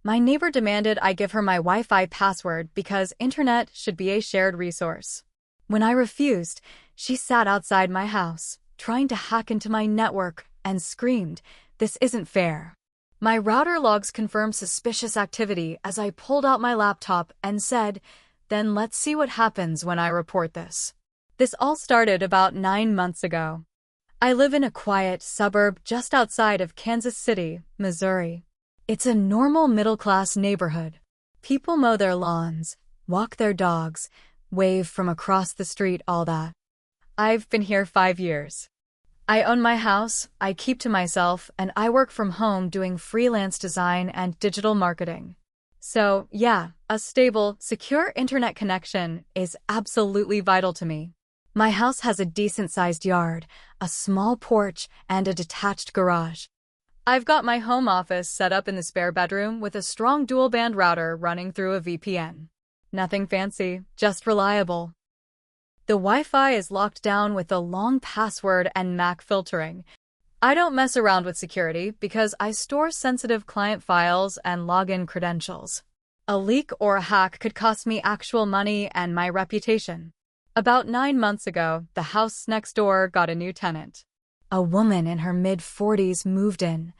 My neighbor demanded I give her my Wi-Fi password because internet should be a shared resource. When I refused, she sat outside my house, trying to hack into my network, and screamed, "This isn't fair." My router logs confirmed suspicious activity as I pulled out my laptop and said, "Then let's see what happens when I report this." This all started about 9 months ago. I live in a quiet suburb just outside of Kansas City, Missouri. It's a normal middle-class neighborhood. People mow their lawns, walk their dogs, wave from across the street, all that. I've been here 5 years. I own my house, I keep to myself, and I work from home doing freelance design and digital marketing. So, yeah, a stable, secure internet connection is absolutely vital to me. My house has a decent-sized yard, a small porch, and a detached garage. I've got my home office set up in the spare bedroom with a strong dual-band router running through a VPN. Nothing fancy, just reliable. The Wi-Fi is locked down with a long password and MAC filtering. I don't mess around with security because I store sensitive client files and login credentials. A leak or a hack could cost me actual money and my reputation. About 9 months ago, the house next door got a new tenant. A woman in her mid-40s moved in.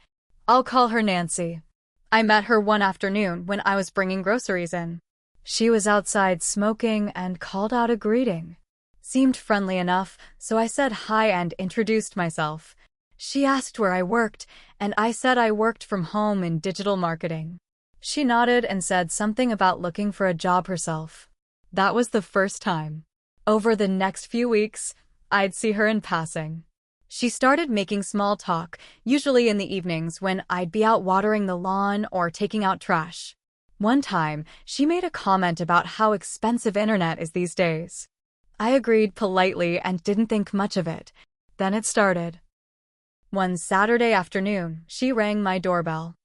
I'll call her Nancy. I met her one afternoon when I was bringing groceries in. She was outside smoking and called out a greeting. Seemed friendly enough, so I said hi and introduced myself. She asked where I worked, and I said I worked from home in digital marketing. She nodded and said something about looking for a job herself. That was the first time. Over the next few weeks, I'd see her in passing. She started making small talk, usually in the evenings when I'd be out watering the lawn or taking out trash. One time, she made a comment about how expensive internet is these days. I agreed politely and didn't think much of it. Then it started. One Saturday afternoon, she rang my doorbell.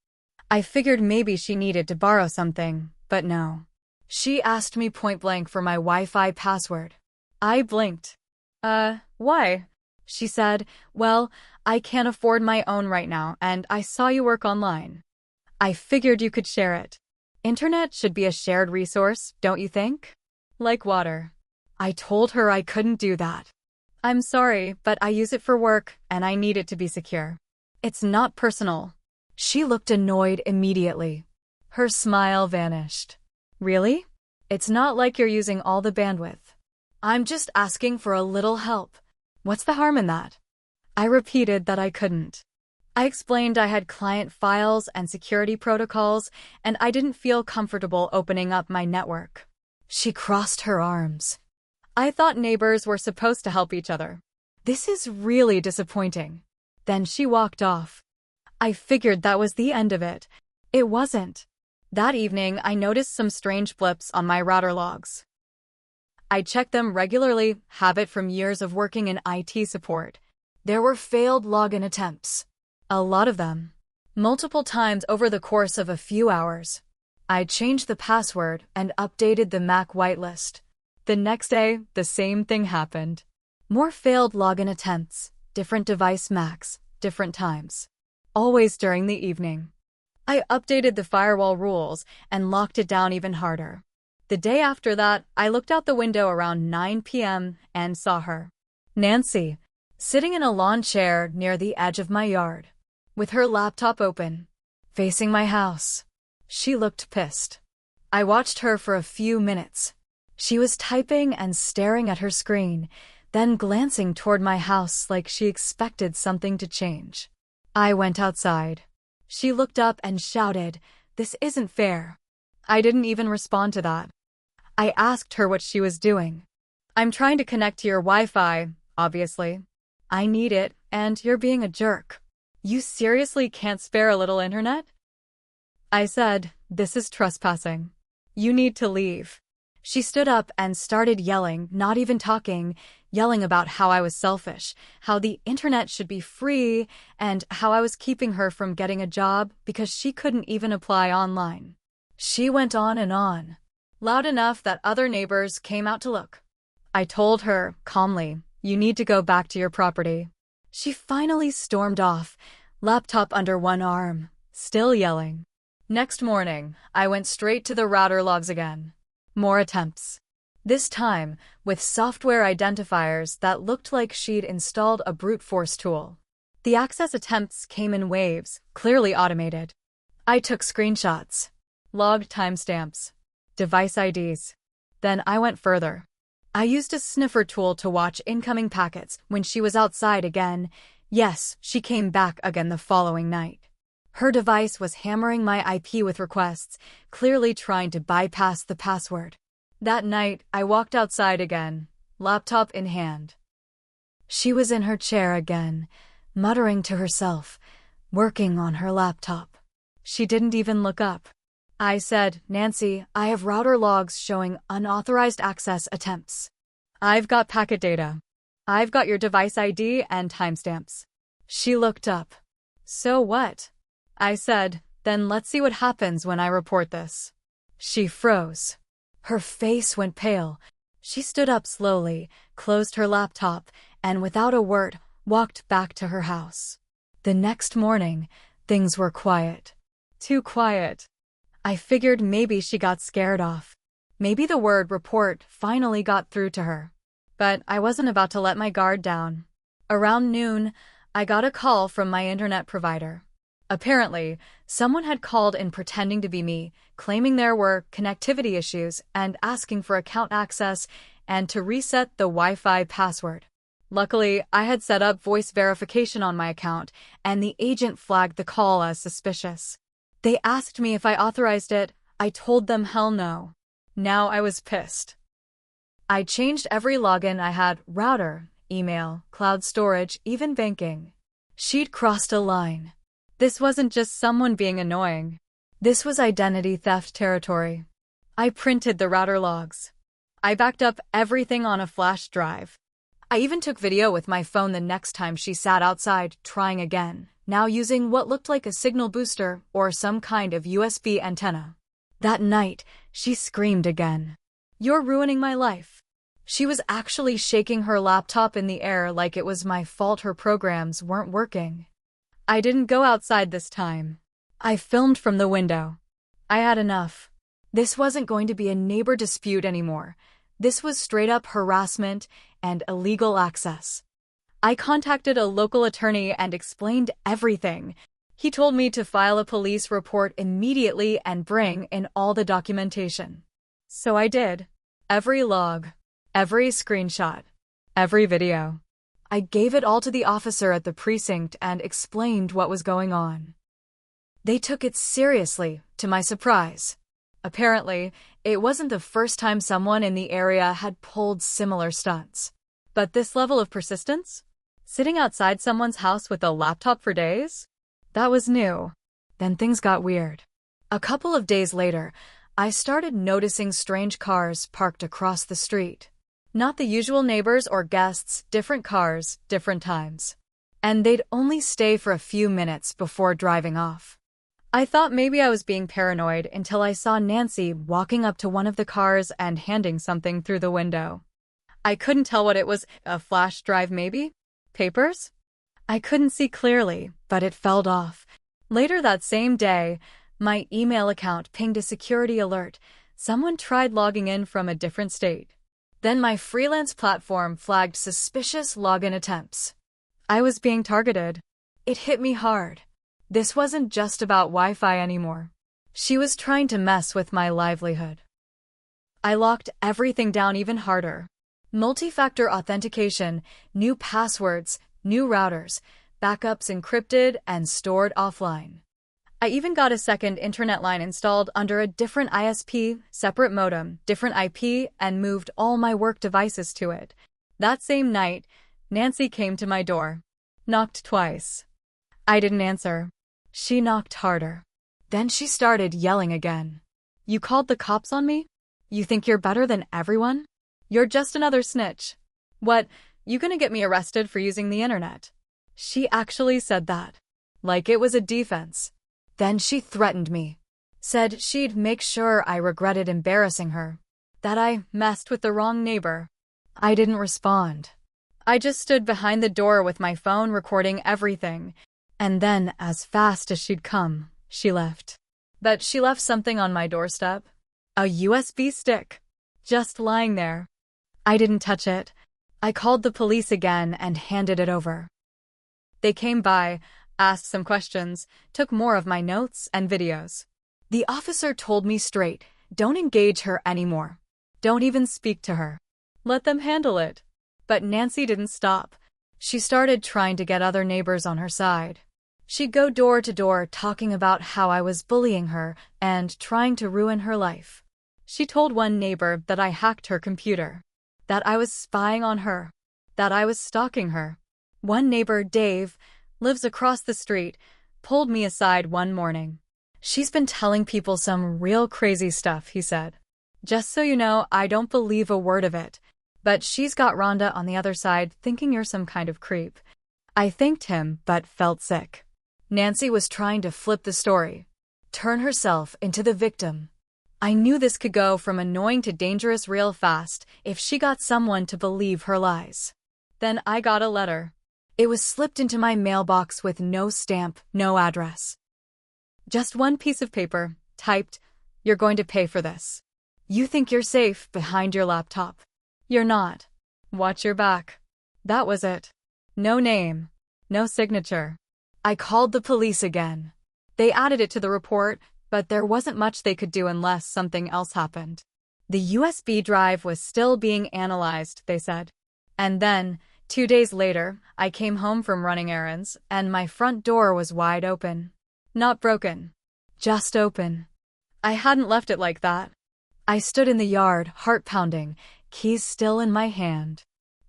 I figured maybe she needed to borrow something, but no. She asked me point-blank for my Wi-Fi password. I blinked. Why? She said, "Well, I can't afford my own right now, and I saw you work online. I figured you could share it. Internet should be a shared resource, don't you think? Like water." I told her I couldn't do that. "I'm sorry, but I use it for work, and I need it to be secure. It's not personal." She looked annoyed immediately. Her smile vanished. "Really? It's not like you're using all the bandwidth. I'm just asking for a little help. What's the harm in that?" I repeated that I couldn't. I explained I had client files and security protocols, and I didn't feel comfortable opening up my network. She crossed her arms. I thought neighbors were supposed to help each other. This is really disappointing. Then she walked off. I figured that was the end of it. It wasn't. That evening, I noticed some strange blips on my router logs. I checked them regularly, habit from years of working in IT support. There were failed login attempts. A lot of them. Multiple times over the course of a few hours. I changed the password and updated the MAC whitelist. The next day, the same thing happened. More failed login attempts, different device MACs, different times. Always during the evening. I updated the firewall rules and locked it down even harder. The day after that, I looked out the window around 9 p.m. and saw her. Nancy, sitting in a lawn chair near the edge of my yard, with her laptop open, facing my house. She looked pissed. I watched her for a few minutes. She was typing and staring at her screen, then glancing toward my house like she expected something to change. I went outside. She looked up and shouted, "This isn't fair." I didn't even respond to that. I asked her what she was doing. "I'm trying to connect to your Wi-Fi, obviously. I need it, and you're being a jerk. You seriously can't spare a little internet?" I said, "This is trespassing. You need to leave." She stood up and started yelling, not even talking, yelling about how I was selfish, how the internet should be free, and how I was keeping her from getting a job because she couldn't even apply online. She went on, loud enough that other neighbors came out to look. I told her, calmly, "You need to go back to your property." She finally stormed off, laptop under one arm, still yelling. Next morning, I went straight to the router logs again. More attempts. This time, with software identifiers that looked like she'd installed a brute force tool. The access attempts came in waves, clearly automated. I took screenshots, logged timestamps, device IDs. Then I went further. I used a sniffer tool to watch incoming packets when she was outside again. Yes, she came back again the following night. Her device was hammering my IP with requests, clearly trying to bypass the password. That night, I walked outside again, laptop in hand. She was in her chair again, muttering to herself, working on her laptop. She didn't even look up. I said, "Nancy, I have router logs showing unauthorized access attempts. I've got packet data. I've got your device ID and timestamps." She looked up. "So what?" I said, "Then let's see what happens when I report this." She froze. Her face went pale. She stood up slowly, closed her laptop, and without a word, walked back to her house. The next morning, things were quiet. Too quiet. I figured maybe she got scared off. Maybe the word report finally got through to her. But I wasn't about to let my guard down. Around noon, I got a call from my internet provider. Apparently, someone had called in pretending to be me, claiming there were connectivity issues and asking for account access and to reset the Wi-Fi password. Luckily, I had set up voice verification on my account, and the agent flagged the call as suspicious. They asked me if I authorized it. I told them hell no. Now I was pissed. I changed every login I had: router, email, cloud storage, even banking. She'd crossed a line. This wasn't just someone being annoying. This was identity theft territory. I printed the router logs. I backed up everything on a flash drive. I even took video with my phone the next time she sat outside, trying again, now using what looked like a signal booster or some kind of USB antenna. That night, she screamed again. "You're ruining my life." She was actually shaking her laptop in the air like it was my fault her programs weren't working. I didn't go outside this time. I filmed from the window. I had enough. This wasn't going to be a neighbor dispute anymore. This was straight-up harassment and illegal access. I contacted a local attorney and explained everything. He told me to file a police report immediately and bring in all the documentation. So I did. Every log, every screenshot, every video. I gave it all to the officer at the precinct and explained what was going on. They took it seriously, to my surprise. Apparently, it wasn't the first time someone in the area had pulled similar stunts. But this level of persistence? Sitting outside someone's house with a laptop for days? That was new. Then things got weird. A couple of days later, I started noticing strange cars parked across the street. Not the usual neighbors or guests, different cars, different times. And they'd only stay for a few minutes before driving off. I thought maybe I was being paranoid until I saw Nancy walking up to one of the cars and handing something through the window. I couldn't tell what it was. A flash drive maybe? Papers? I couldn't see clearly, but it felt off. Later that same day, my email account pinged a security alert. Someone tried logging in from a different state. Then my freelance platform flagged suspicious login attempts. I was being targeted. It hit me hard. This wasn't just about Wi-Fi anymore. She was trying to mess with my livelihood. I locked everything down even harder. Multi-factor authentication, new passwords, new routers, backups encrypted and stored offline. I even got a second internet line installed under a different ISP, separate modem, different IP, and moved all my work devices to it. That same night, Nancy came to my door. Knocked twice. I didn't answer. She knocked harder. Then she started yelling again. "You called the cops on me? You think you're better than everyone? You're just another snitch. What, you gonna get me arrested for using the internet?" She actually said that. Like it was a defense. Then she threatened me. Said she'd make sure I regretted embarrassing her. That I messed with the wrong neighbor. I didn't respond. I just stood behind the door with my phone recording everything. And then, as fast as she'd come, she left. But she left something on my doorstep. A USB stick. Just lying there. I didn't touch it. I called the police again and handed it over. They came by, asked some questions, took more of my notes and videos. The officer told me straight, don't engage her anymore. Don't even speak to her. Let them handle it. But Nancy didn't stop. She started trying to get other neighbors on her side. She'd go door to door talking about how I was bullying her and trying to ruin her life. She told one neighbor that I hacked her computer, that I was spying on her, that I was stalking her. One neighbor, Dave, lives across the street, pulled me aside one morning. She's been telling people some real crazy stuff, he said. Just so you know, I don't believe a word of it. But she's got Rhonda on the other side thinking you're some kind of creep. I thanked him, but felt sick. Nancy was trying to flip the story, turn herself into the victim. I knew this could go from annoying to dangerous real fast if she got someone to believe her lies. Then I got a letter. It was slipped into my mailbox with no stamp, no address. Just one piece of paper, typed, "You're going to pay for this. You think you're safe behind your laptop. You're not. Watch your back." That was it. No name. No signature. I called the police again. They added it to the report, but there wasn't much they could do unless something else happened. The USB drive was still being analyzed, they said. And then, 2 days later, I came home from running errands, and my front door was wide open. Not broken. Just open. I hadn't left it like that. I stood in the yard, heart pounding, keys still in my hand.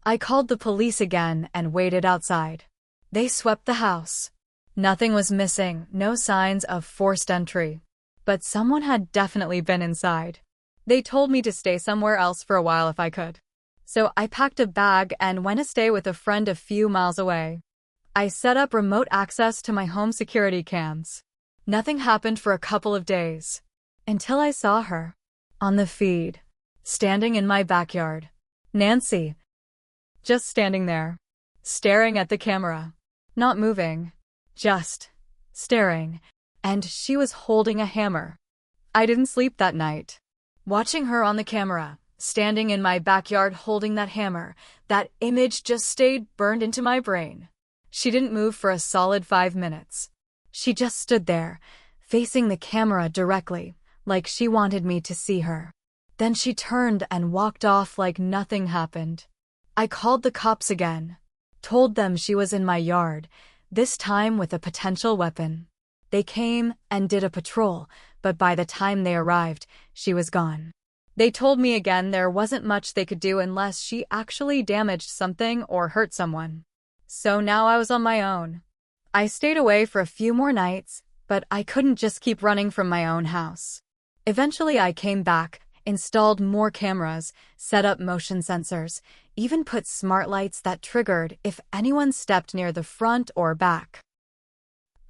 I called the police again and waited outside. They swept the house. Nothing was missing, no signs of forced entry. But someone had definitely been inside. They told me to stay somewhere else for a while if I could. So I packed a bag and went to stay with a friend a few miles away. I set up remote access to my home security cams. Nothing happened for a couple of days. Until I saw her. On the feed. Standing in my backyard. Nancy. Just standing there. Staring at the camera. Not moving. Just staring. And she was holding a hammer. I didn't sleep that night. Watching her on the camera, standing in my backyard holding that hammer, that image just stayed burned into my brain. She didn't move for a solid 5 minutes. She just stood there, facing the camera directly, like she wanted me to see her. Then she turned and walked off like nothing happened. I called the cops again. Told them she was in my yard, this time with a potential weapon. They came and did a patrol, but by the time they arrived, she was gone. They told me again there wasn't much they could do unless she actually damaged something or hurt someone. So now I was on my own. I stayed away for a few more nights, but I couldn't just keep running from my own house. Eventually I came back, installed more cameras, set up motion sensors, even put smart lights that triggered if anyone stepped near the front or back.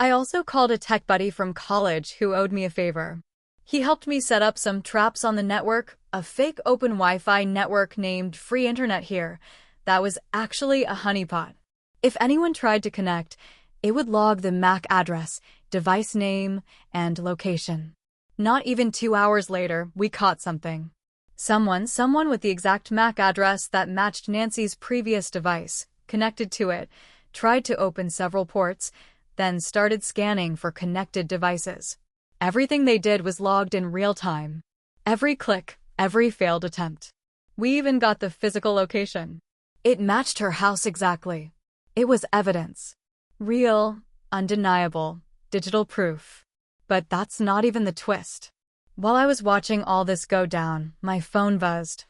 I also called a tech buddy from college who owed me a favor. He helped me set up some traps on the network, a fake open Wi-Fi network named Free Internet here, that was actually a honeypot. If anyone tried to connect, it would log the MAC address, device name, and location. Not even 2 hours later, we caught something. Someone with the exact MAC address that matched Nancy's previous device, connected to it, tried to open several ports, then started scanning for connected devices. Everything they did was logged in real time. Every click, every failed attempt. We even got the physical location. It matched her house exactly. It was evidence. Real, undeniable, digital proof. But that's not even the twist. While I was watching all this go down, my phone buzzed.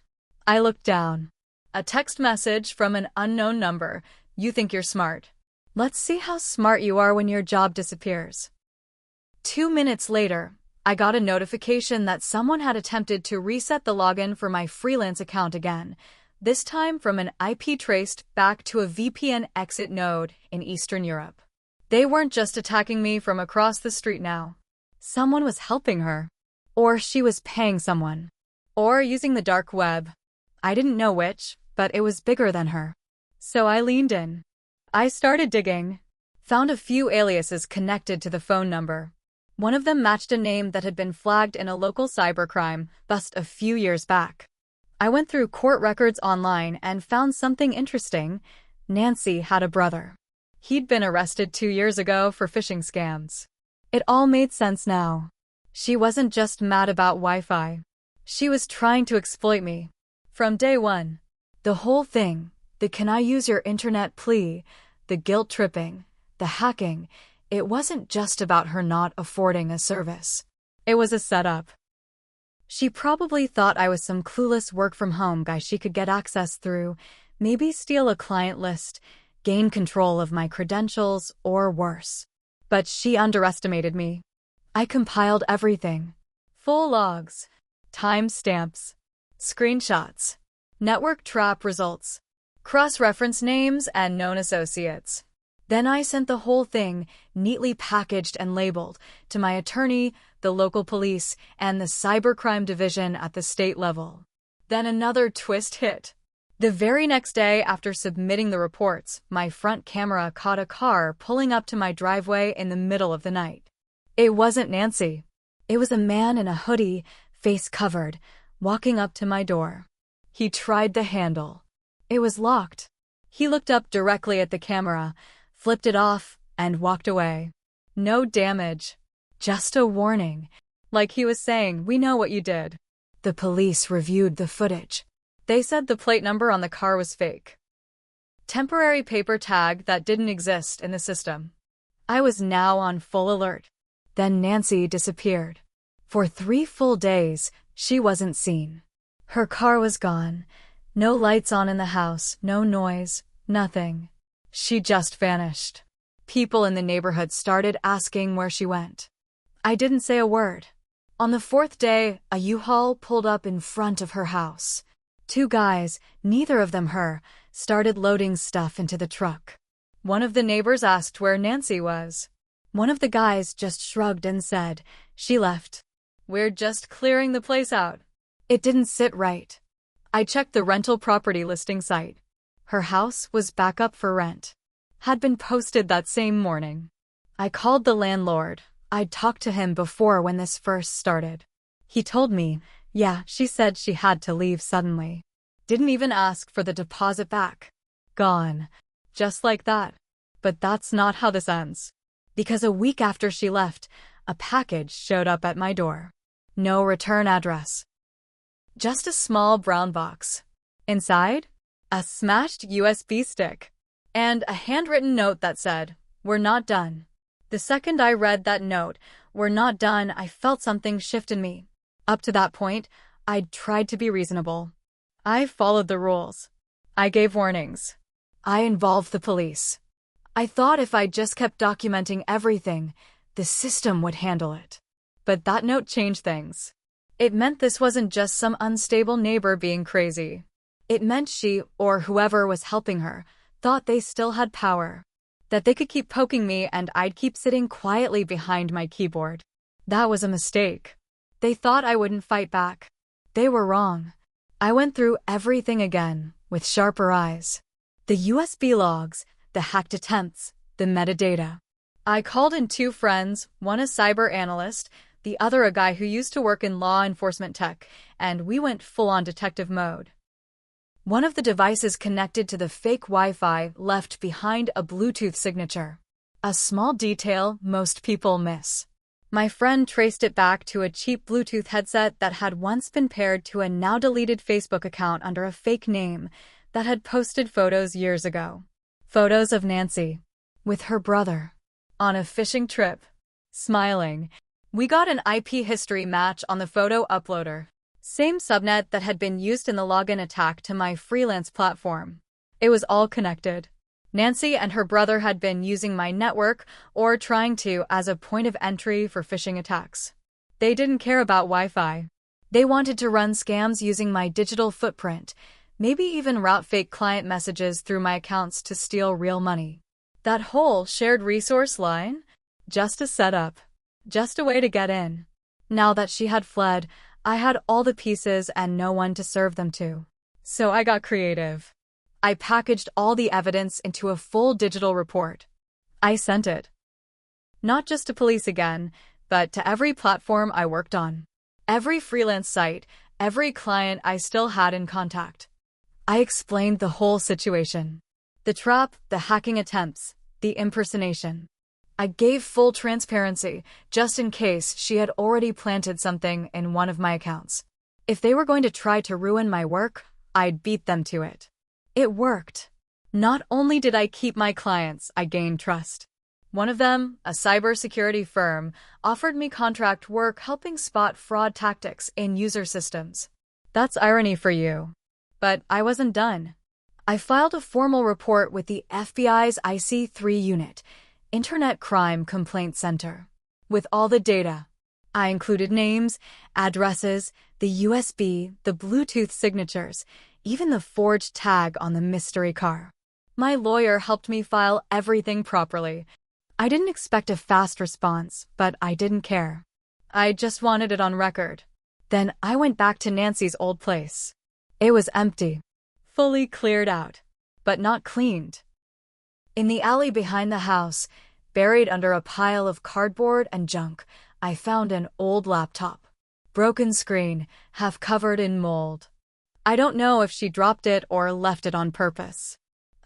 I looked down. A text message from an unknown number. "You think you're smart. Let's see how smart you are when your job disappears." 2 minutes later, I got a notification that someone had attempted to reset the login for my freelance account again, this time from an IP traced back to a VPN exit node in Eastern Europe. They weren't just attacking me from across the street now. Someone was helping her. Or she was paying someone. Or using the dark web. I didn't know which, but it was bigger than her. So I leaned in. I started digging. Found a few aliases connected to the phone number. One of them matched a name that had been flagged in a local cybercrime bust a few years back. I went through court records online and found something interesting. Nancy had a brother. He'd been arrested 2 years ago for phishing scams. It all made sense now. She wasn't just mad about Wi-Fi. She was trying to exploit me. From day one. The whole thing, the "can I use your internet plea," the guilt-tripping, the hacking, it wasn't just about her not affording a service. It was a setup. She probably thought I was some clueless work-from-home guy she could get access through, maybe steal a client list, gain control of my credentials, or worse. But she underestimated me. I compiled everything. Full logs, timestamps, screenshots, network trap results, cross-reference names and known associates. Then I sent the whole thing, neatly packaged and labeled, to my attorney, the local police, and the cybercrime division at the state level. Then another twist hit. The very next day after submitting the reports, my front camera caught a car pulling up to my driveway in the middle of the night. It wasn't Nancy. It was a man in a hoodie, face covered, walking up to my door. He tried the handle. It was locked. He looked up directly at the camera, flipped it off, and walked away. No damage. Just a warning. Like he was saying, "We know what you did." The police reviewed the footage. They said the plate number on the car was fake. Temporary paper tag that didn't exist in the system. I was now on full alert. Then Nancy disappeared. For 3 full days, she wasn't seen. Her car was gone. No lights on in the house, no noise, nothing. She just vanished. People in the neighborhood started asking where she went. I didn't say a word. On the 4th day, a U-Haul pulled up in front of her house. 2 guys, neither of them her, started loading stuff into the truck. One of the neighbors asked where Nancy was. One of the guys just shrugged and said, "She left. We're just clearing the place out." It didn't sit right. I checked the rental property listing site. Her house was back up for rent. Had been posted that same morning. I called the landlord. I'd talked to him before when this first started. He told me, yeah, she said she had to leave suddenly. Didn't even ask for the deposit back. Gone. Just like that. But that's not how this ends. Because a week after she left, a package showed up at my door. No return address. Just a small brown box. Inside, a smashed USB stick. And a handwritten note that said, "We're not done." The second I read that note, "We're not done," I felt something shift in me. Up to that point, I'd tried to be reasonable. I followed the rules. I gave warnings. I involved the police. I thought if I just kept documenting everything, the system would handle it. But that note changed things. It meant this wasn't just some unstable neighbor being crazy. It meant she, or whoever was helping her, thought they still had power. That they could keep poking me and I'd keep sitting quietly behind my keyboard. That was a mistake. They thought I wouldn't fight back. They were wrong. I went through everything again, with sharper eyes. The USB logs, the hacked attempts, the metadata. I called in 2 friends, one a cyber analyst, the other a guy who used to work in law enforcement tech, and we went full-on detective mode. One of the devices connected to the fake Wi-Fi left behind a Bluetooth signature. A small detail most people miss. My friend traced it back to a cheap Bluetooth headset that had once been paired to a now-deleted Facebook account under a fake name that had posted photos years ago. Photos of Nancy. With her brother. On a fishing trip. Smiling. We got an IP history match on the photo uploader. Same subnet that had been used in the login attack to my freelance platform. It was all connected. Nancy and her brother had been using my network, or trying to, as a point of entry for phishing attacks. They didn't care about Wi-Fi. They wanted to run scams using my digital footprint, maybe even route fake client messages through my accounts to steal real money. That whole shared resource line? Just a setup. Just a way to get in. Now that she had fled, I had all the pieces and no one to serve them to. So I got creative. I packaged all the evidence into a full digital report. I sent it. Not just to police again, but to every platform I worked on. Every freelance site, every client I still had in contact. I explained the whole situation. The trap, the hacking attempts, the impersonation. I gave full transparency, just in case she had already planted something in one of my accounts. If they were going to try to ruin my work, I'd beat them to it. It worked. Not only did I keep my clients, I gained trust. One of them, a cybersecurity firm, offered me contract work helping spot fraud tactics in user systems. That's irony for you. But I wasn't done. I filed a formal report with the FBI's IC3 unit, Internet Crime Complaint Center, with all the data. I included names, addresses, the USB, the Bluetooth signatures, even the forged tag on the mystery car. My lawyer helped me file everything properly. I didn't expect a fast response, but I didn't care. I just wanted it on record. Then I went back to Nancy's old place. It was empty, fully cleared out, but not cleaned. In the alley behind the house, buried under a pile of cardboard and junk, I found an old laptop. Broken screen, half covered in mold. I don't know if she dropped it or left it on purpose.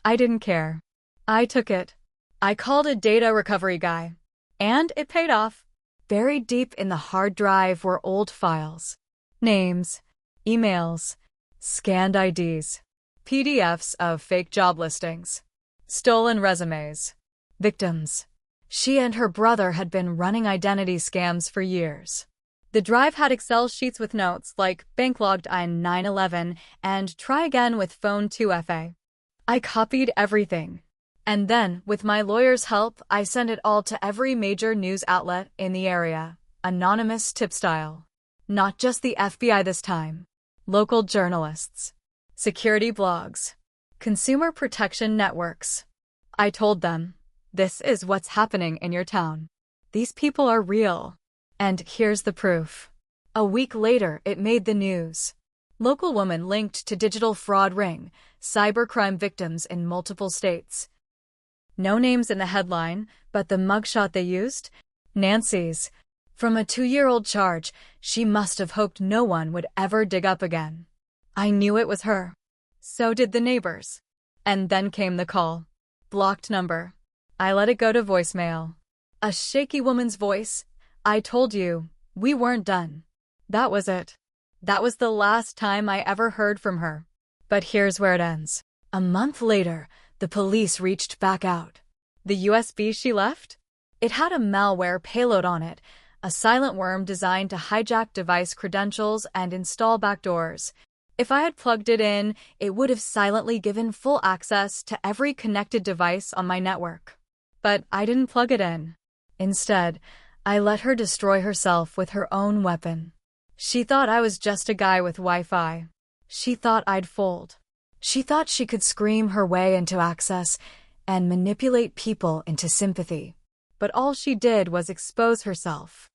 I didn't care. I took it. I called a data recovery guy. And it paid off. Buried deep in the hard drive were old files. Names, emails, scanned IDs, PDFs of fake job listings, stolen resumes, victims. She and her brother had been running identity scams for years. The drive had Excel sheets with notes like bank logged on 9/11 and try again with phone 2FA. I copied everything. And then, with my lawyer's help, I sent it all to every major news outlet in the area, anonymous tip style. Not just the FBI this time. Local journalists, security blogs, consumer protection networks. I told them, this is what's happening in your town. These people are real. And here's the proof. A week later, it made the news. Local woman linked to digital fraud ring, cybercrime victims in multiple states. No names in the headline, but the mugshot they used? Nancy's. From a 2-year-old charge, she must have hoped no one would ever dig up again. I knew it was her. So did the neighbors. And then came the call. Blocked number. I let it go to voicemail. A shaky woman's voice. I told you, we weren't done. That was it. That was the last time I ever heard from her. But here's where it ends. A month later, the police reached back out. The USB she left? It had a malware payload on it, a silent worm designed to hijack device credentials and install backdoors. If I had plugged it in, it would have silently given full access to every connected device on my network. But I didn't plug it in. Instead, I let her destroy herself with her own weapon. She thought I was just a guy with Wi-Fi. She thought I'd fold. She thought she could scream her way into access and manipulate people into sympathy. But all she did was expose herself.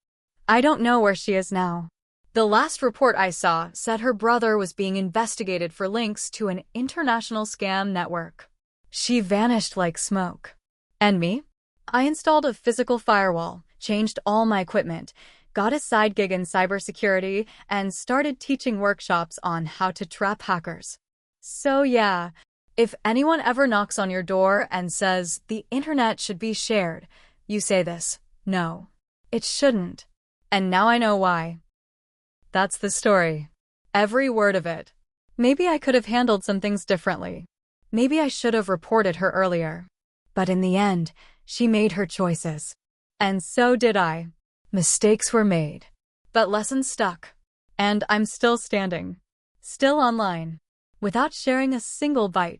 I don't know where she is now. The last report I saw said her brother was being investigated for links to an international scam network. She vanished like smoke. And me? I installed a physical firewall, changed all my equipment, got a side gig in cybersecurity, and started teaching workshops on how to trap hackers. So yeah, if anyone ever knocks on your door and says the internet should be shared, you say this: no, it shouldn't. And now I know why. That's the story. Every word of it. Maybe I could have handled some things differently. Maybe I should have reported her earlier. But in the end, she made her choices. And so did I. Mistakes were made. But lessons stuck. And I'm still standing. Still online. Without sharing a single byte